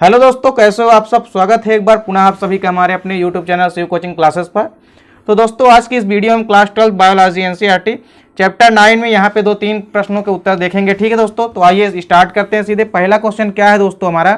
Hello दोस्तों, कैसे हो आप सब। स्वागत है एक बार पुनः आप सभी का हमारे अपने YouTube channel Shiv coaching classes पर। तो दोस्तों आज की इस वीडियो में क्लास 12 बायोलॉजी एनसीईआरटी चैप्टर 9 में यहाँ पे 2-3 प्रश्नों के उत्तर देखेंगे। ठीक है दोस्तों, तो आइए स्टार्ट करते हैं सीधे। पहला क्वेश्चन क्या है दोस्तों हमारा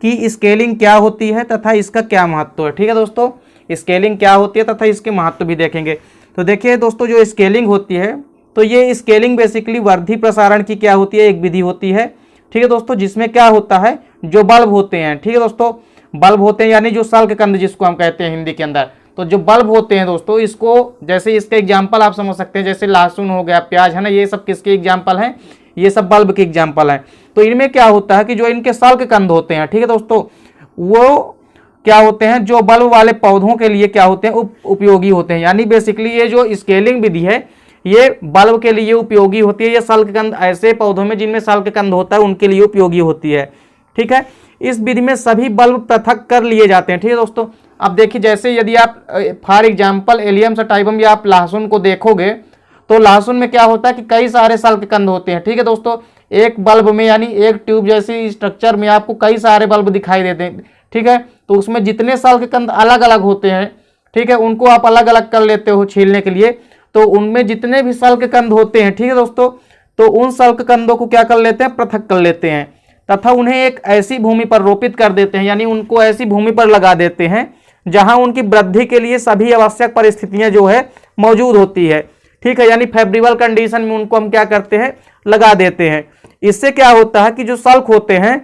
कि स्केलिंग क्या होती है तथा इसका क्या महत्व है। ठीक है दोस्तों, स्केलिंग क्या होती है तथा इसके महत्व भी देखेंगे। तो देखिए दोस्तों, जो स्केलिंग होती है तो ये स्केलिंग बेसिकली वर्धी प्रसारण की क्या होती है, एक विधि होती है। ठीक है दोस्तों, जिसमें क्या होता है, जो बल्ब होते हैं, ठीक है दोस्तों, बल्ब होते हैं यानी जो शल्ककंद जिसको हम कहते हैं हिंदी के अंदर, तो जो बल्ब होते हैं दोस्तों, इसको जैसे इसके एग्जाम्पल आप समझ सकते हैं, जैसे लहसुन हो गया, प्याज है ना, ये सब किसके एग्जाम्पल हैं, ये सब बल्ब के एग्जाम्पल हैं। तो इनमें क्या होता है कि जो इनके शल्ककंद होते हैं, ठीक है दोस्तों, वो क्या होते हैं, जो बल्ब वाले पौधों के लिए क्या होते हैं, उपयोगी होते हैं। यानी बेसिकली ये जो स्केलिंग विधि है ये बल्ब के लिए उपयोगी होती है। ये शल्ककंद ऐसे पौधों में जिनमें शल्ककंद होता है उनके लिए उपयोगी होती है। ठीक है, इस विधि में सभी बल्ब पृथक कर लिए जाते हैं। ठीक है दोस्तों, अब देखिए जैसे यदि आप फॉर एग्जांपल एलियम सटाइवम या आप लहसुन को देखोगे तो लहसुन में क्या होता है कि कई सारे शल्ककंद होते हैं। ठीक है दोस्तों, एक बल्ब में यानी एक ट्यूब जैसी स्ट्रक्चर में आपको कई सारे बल्ब दिखाई देते हैं। ठीक है, तो उसमें जितने शल्ककंद अलग अलग होते हैं, ठीक है, उनको आप अलग अलग कर लेते हो छीलने के लिए। तो उनमें जितने भी शल्ककंद होते हैं, ठीक है दोस्तों, तो उन शल्ककंदों को क्या कर लेते हैं, पृथक कर लेते हैं तथा उन्हें एक ऐसी भूमि पर रोपित कर देते हैं, यानी उनको ऐसी भूमि पर लगा देते हैं जहां उनकी वृद्धि के लिए सभी आवश्यक परिस्थितियां जो है मौजूद होती है। ठीक है, यानी फेवरेबल कंडीशन में उनको हम क्या करते हैं, लगा देते हैं। इससे क्या होता है कि जो शल्क होते हैं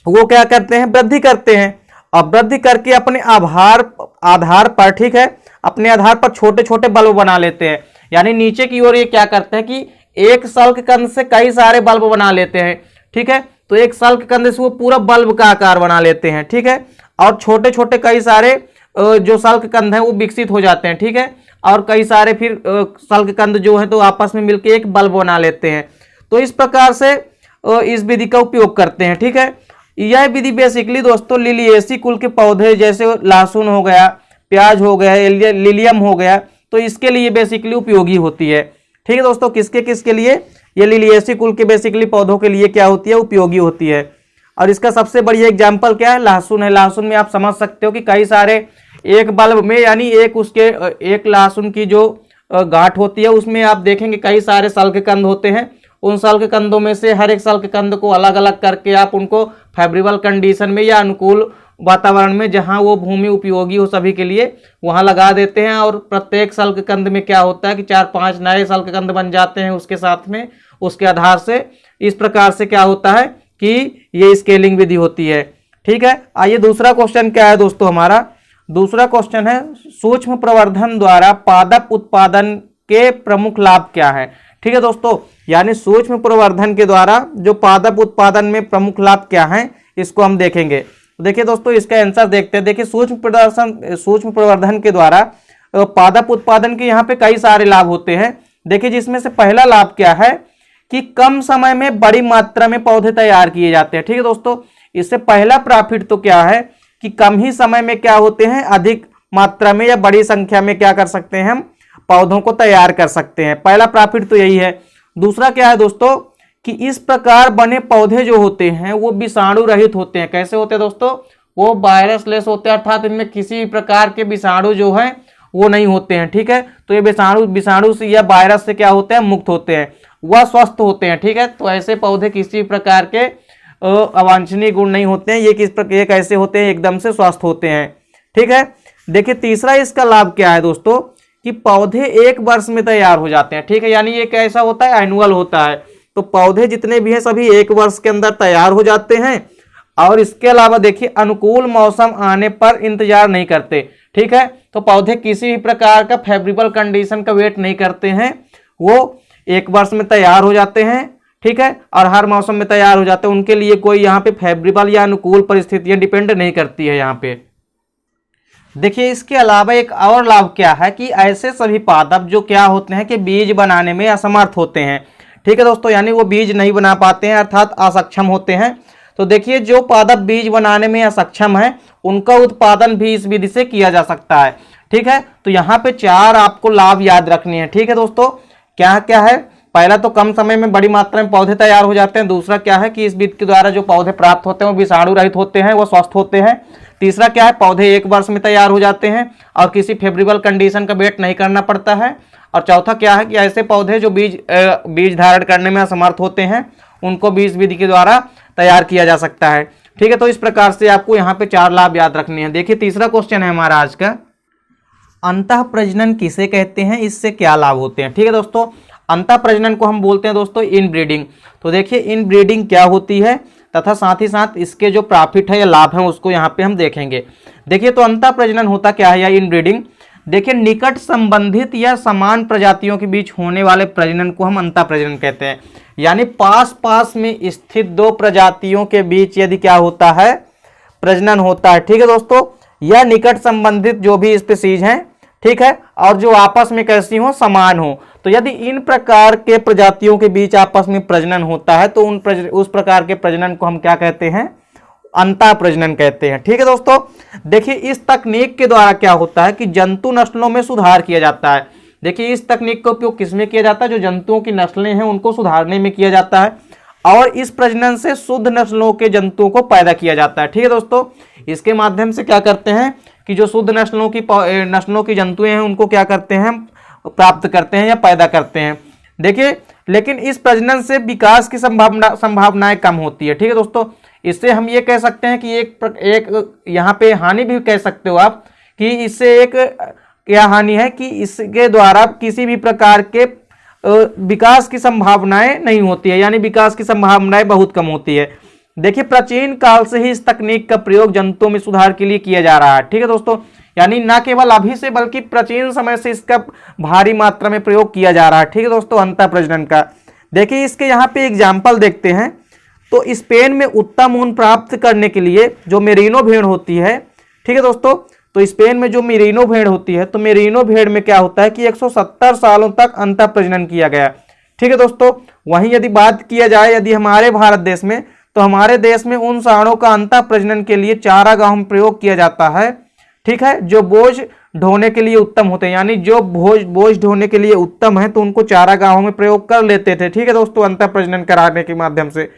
वो क्या करते हैं, वृद्धि करते हैं। अब वृद्धि करके अपने आधार पर, ठीक है, अपने आधार पर छोटे छोटे बल्ब बना लेते हैं। यानी नीचे की ओर ये क्या करते हैं कि एक शल्ककंद से कई सारे बल्ब बना लेते हैं। ठीक है, तो एक शल्ककंद से वो पूरा बल्ब का आकार बना लेते हैं। ठीक है, और छोटे छोटे कई सारे जो शल्ककंद हैं वो विकसित हो जाते हैं। ठीक है, और कई सारे फिर शल्ककंद जो है तो आपस में मिलकर एक बल्ब बना लेते हैं। तो इस प्रकार से इस विधि का उपयोग करते हैं। ठीक है, यह विधि बेसिकली दोस्तों लिलिएसी कुल के पौधे जैसे लहसुन हो गया, प्याज हो गया, लिलियम हो गया, तो इसके लिए बेसिकली उपयोगी होती है। ठीक है दोस्तों, किसके किसके लिए, ये लिलिएसी कुल के बेसिकली पौधों के लिए क्या होती है, उपयोगी होती है। और इसका सबसे बढ़िया एग्जांपल क्या है, लहसुन है। लहसुन में आप समझ सकते हो कि कई सारे एक बल्ब में यानी एक लहसुन की जो गांठ होती है उसमें आप देखेंगे कई सारे शल्ककंद होते हैं। उन शल्ककंदों में से हर एक शल्ककंद को अलग अलग करके आप उनको फेवरेबल कंडीशन में या अनुकूल वातावरण में जहां वो भूमि उपयोगी हो सभी के लिए वहां लगा देते हैं। और प्रत्येक शल्ककंद में क्या होता है कि 4-5 नए शल्ककंद बन जाते हैं उसके साथ में, उसके आधार से। इस प्रकार से क्या होता है कि ये स्केलिंग विधि होती है। ठीक है, आइए दूसरा क्वेश्चन क्या है दोस्तों हमारा। दूसरा क्वेश्चन है सूक्ष्म प्रवर्धन द्वारा पादप उत्पादन के प्रमुख लाभ क्या है। ठीक है दोस्तों, यानी सूक्ष्म प्रवर्धन के द्वारा जो पादप उत्पादन में प्रमुख लाभ क्या है इसको हम देखेंगे। देखिए दोस्तों, इसका आंसर देखते हैं। देखिए सूक्ष्म प्रवर्धन के द्वारा पादप उत्पादन के यहाँ पे कई सारे लाभ होते हैं। देखिए जिसमें से पहला लाभ क्या है कि कम समय में बड़ी मात्रा में पौधे तैयार किए जाते हैं। ठीक है दोस्तों, इससे पहला प्रॉफिट तो क्या है कि कम ही समय में क्या होते हैं, अधिक मात्रा में या बड़ी संख्या में क्या कर सकते हैं, हम पौधों को तैयार कर सकते हैं। पहला प्रॉफिट तो यही है। दूसरा क्या है दोस्तों कि इस प्रकार बने पौधे जो होते हैं वो विषाणु रहित होते हैं। कैसे होते हैं दोस्तों, वो वायरस लेस होते हैं, अर्थात इनमें किसी प्रकार के विषाणु जो है वो नहीं होते हैं। ठीक है, तो ये विषाणु से या वायरस से क्या होते हैं, मुक्त होते हैं, वह स्वस्थ होते हैं। ठीक है, तो ऐसे पौधे किसी प्रकार के अवांछनीय गुण नहीं होते हैं। ये कैसे होते हैं, एकदम से स्वस्थ होते हैं। ठीक है, देखिए तीसरा इसका लाभ क्या है दोस्तों कि पौधे 1 वर्ष में तैयार हो जाते हैं। ठीक है, यानी ये कैसा होता है, एनुअल होता है। तो पौधे जितने भी हैं सभी 1 वर्ष के अंदर तैयार हो जाते हैं। और इसके अलावा देखिए अनुकूल मौसम आने पर इंतजार नहीं करते। ठीक है, तो पौधे किसी भी प्रकार का फेवरेबल कंडीशन का वेट नहीं करते हैं, वो 1 वर्ष में तैयार हो जाते हैं। ठीक है, और हर मौसम में तैयार हो जाते हैं। उनके लिए कोई यहाँ पे फेवरेबल या अनुकूल परिस्थितियां डिपेंड नहीं करती है यहाँ पे। देखिए इसके अलावा एक और लाभ क्या है कि ऐसे सभी पादप जो क्या होते हैं कि बीज बनाने में असमर्थ होते हैं। ठीक है दोस्तों, यानी वो बीज नहीं बना पाते हैं, अर्थात असक्षम होते हैं। तो देखिए जो पादप बीज बनाने में असक्षम है उनका उत्पादन भी इस विधि से किया जा सकता है। ठीक है, तो यहाँ पे 4 आपको लाभ याद रखने हैं। ठीक है दोस्तों, क्या क्या है पहला तो कम समय में बड़ी मात्रा में पौधे तैयार हो जाते हैं, दूसरा क्या है कि इस विधि के द्वारा जो पौधे प्राप्त होते हैं वो विषाणु रहित होते हैं, वो स्वस्थ होते हैं। तीसरा क्या है, पौधे 1 वर्ष में तैयार हो जाते हैं और किसी फेवरेबल कंडीशन का वेट नहीं करना पड़ता है। और चौथा क्या है कि ऐसे पौधे जो बीज धारण करने में असमर्थ होते हैं उनको भी इस विधि के द्वारा तैयार किया जा सकता है। ठीक है, तो इस प्रकार से आपको यहाँ पे 4 लाभ याद रखने हैं। देखिए तीसरा क्वेश्चन है हमारा आज का, अंतः प्रजनन किसे कहते हैं, इससे क्या लाभ होते हैं। ठीक है दोस्तों, अंतः प्रजनन को हम बोलते हैं दोस्तों इनब्रीडिंग। तो देखिए इनब्रीडिंग क्या होती है तथा साथ ही साथ इसके जो प्रॉफिट है या लाभ है उसको यहाँ पे हम देखेंगे। देखिए तो अंतः प्रजनन होता क्या है या इनब्रीडिंग, देखिए निकट संबंधित या समान प्रजातियों के बीच होने वाले प्रजनन को हम अंतः प्रजनन कहते हैं। यानी पास पास में स्थित 2 प्रजातियों के बीच यदि क्या होता है, प्रजनन होता है। ठीक है दोस्तों, या निकट संबंधित जो भी स्पीशीज हैं, ठीक है, और जो आपस में कैसी हो, समान हो। तो यदि इन प्रकार के प्रजातियों के बीच आपस में प्रजनन होता है तो उस प्रकार के प्रजनन को हम क्या कहते हैं, अंतः प्रजनन कहते हैं। ठीक है दोस्तों, देखिए इस तकनीक के द्वारा क्या होता है कि जंतु नस्लों में सुधार किया जाता है। देखिए इस तकनीक का उपयोग किसमें किया जाता है, जो जंतुओं की नस्लें हैं उनको सुधारने में किया जाता है और इस प्रजनन से शुद्ध नस्लों के जंतुओं को पैदा किया जाता है। ठीक है दोस्तों, इसके माध्यम से क्या करते हैं कि जो शुद्ध नस्लों की जंतुएं हैं उनको क्या करते हैं, प्राप्त करते हैं या पैदा करते हैं। देखिए लेकिन इस प्रजनन से विकास की संभावनाएं कम होती है। ठीक है दोस्तों, इससे हम ये कह सकते हैं कि एक यहाँ पे हानि भी कह सकते हो आप कि इससे एक क्या हानि है कि इसके द्वारा किसी भी प्रकार के विकास की संभावनाएं नहीं होती है, यानी विकास की संभावनाएं बहुत कम होती है। देखिए प्राचीन काल से ही इस तकनीक का प्रयोग जंतुओं में सुधार के लिए किया जा रहा है। ठीक है दोस्तों, यानी ना केवल अभी से बल्कि प्राचीन समय से इसका भारी मात्रा में प्रयोग किया जा रहा है। ठीक है दोस्तों, अंतः प्रजनन का। देखिए इसके यहाँ पे एग्जाम्पल देखते हैं। तो स्पेन में उत्तम ऊन प्राप्त करने के लिए जो मेरिनो भेड़ होती है, ठीक है दोस्तों, तो स्पेन में जो मेरिनो भेड़ होती है, तो मेरिनो भेड़ में क्या होता है कि 170 सालों तक अंतः प्रजनन किया गया। ठीक है दोस्तों, वहीं यदि बात किया जाए यदि हमारे भारत देश में, तो हमारे देश में उन सांडों का अंतः प्रजनन के लिए चारागाहों में प्रयोग किया जाता है। ठीक है, जो बोझ ढोने के लिए उत्तम होते हैं, यानी जो बोझ ढोने के लिए उत्तम है तो उनको चारागाहों में प्रयोग कर लेते थे। ठीक है दोस्तों, अंतः प्रजनन कराने के माध्यम से।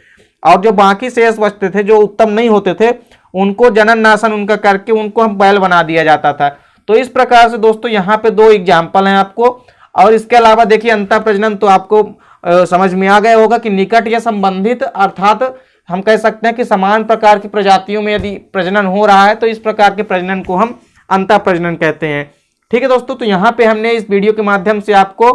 और जो बाकी शेष बचते थे जो उत्तम नहीं होते थे उनको जनन नाशन उनका करके उनको हम बैल बना दिया जाता था। तो इस प्रकार से दोस्तों यहाँ पे 2 एग्जाम्पल हैं आपको। और इसके अलावा देखिए अंतः प्रजनन तो आपको समझ में आ गया होगा कि निकट या संबंधित, अर्थात हम कह सकते हैं कि समान प्रकार की प्रजातियों में यदि प्रजनन हो रहा है तो इस प्रकार के प्रजनन को हम अंतः प्रजनन कहते हैं। ठीक है दोस्तों, तो यहाँ पे हमने इस वीडियो के माध्यम से आपको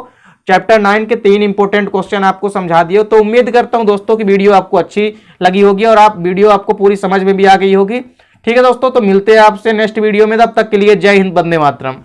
चैप्टर 9 के 3 इंपॉर्टेंट क्वेश्चन आपको समझा दिए। तो उम्मीद करता हूँ दोस्तों की वीडियो आपको अच्छी लगी होगी और वीडियो आपको पूरी समझ में भी आ गई होगी। ठीक है दोस्तों, तो मिलते हैं आपसे नेक्स्ट वीडियो में, तब तक के लिए जय हिंद, वंदे मातरम।